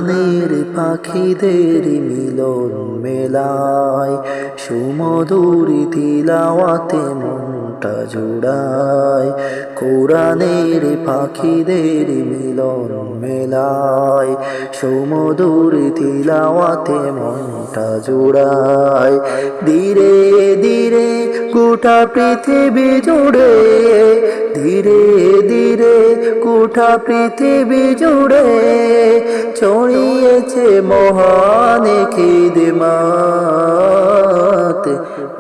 কোরআনের পাখিদের মিলন মেলায় সুমধুর তিলাওয়াতে মনটা জুড়ায়। কোরআনের পাখিদের মিলন মেলায় সুমধুর তিলাওয়াতে মনটা জুড়ায়। ধীরে ধীরে গোটা পৃথিবী জুড়ে, ধীরে ধীরে গোটা পৃথিবী জুড়ে ছড়িয়েছে মহান খিদমত।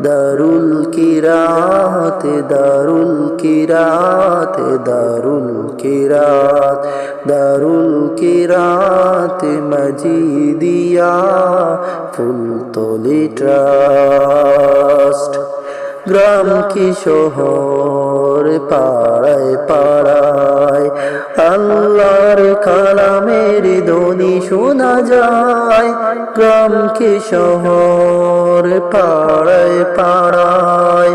দারুল কিরাত, দারুল কিরাত, দারুল কিরাত, দারুল কিরাত মজিদিয়া ফুলতলি ট্রাস্ট। গ্রাম কি শহর, পাড়ায় পাড়ায় আল্লাহর কালামের ধ্বনি শোনা যায়। গ্রাম কি শহর, পাড়ায় পাড়ায়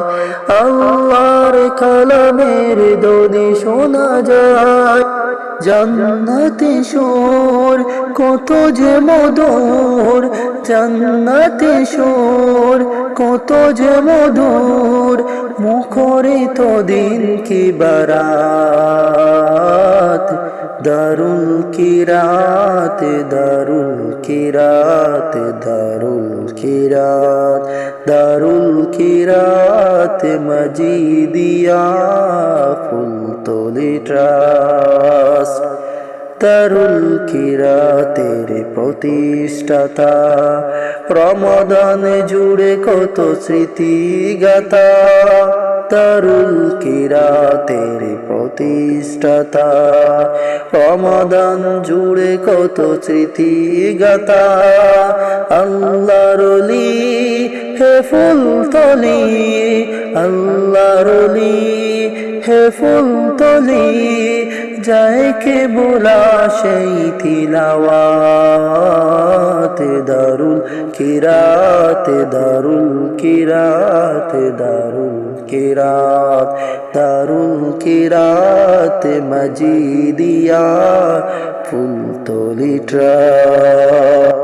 আল্লাহর কালামের ধ্বনি শোনা যায়। জান্নাতে সুর কত যে মধুর, জান্নাতে সুর কত যে মধুর, মুখরিত দিন কি বারাত। দারুল কিরাত, দারুল কিরাত, দারুল কিরাত, দারুল কিরাত মজিদিয়া ফুলতলি ট্রাস্ট। দারুল কিরাতের প্রতিষ্ঠাতা, রমাদান জুড়ে কত স্মৃতি গাথা। দারুল কিরাতের প্রতিষ্ঠাতা, রমাদান জুড়ে কত স্মৃতি গাথা। আল্লাহর ওলি হে ফুলতলি, আল্লাহর ওলি হে ফুলতলি, যায় কে বোলা সেই তিলাওয়াত। দারুল কিরাত, দারুল কিরাত, দারুল কিরাত, দারুল কিরাত মজিদিয়া ফুলতলি ট্রাস্ট।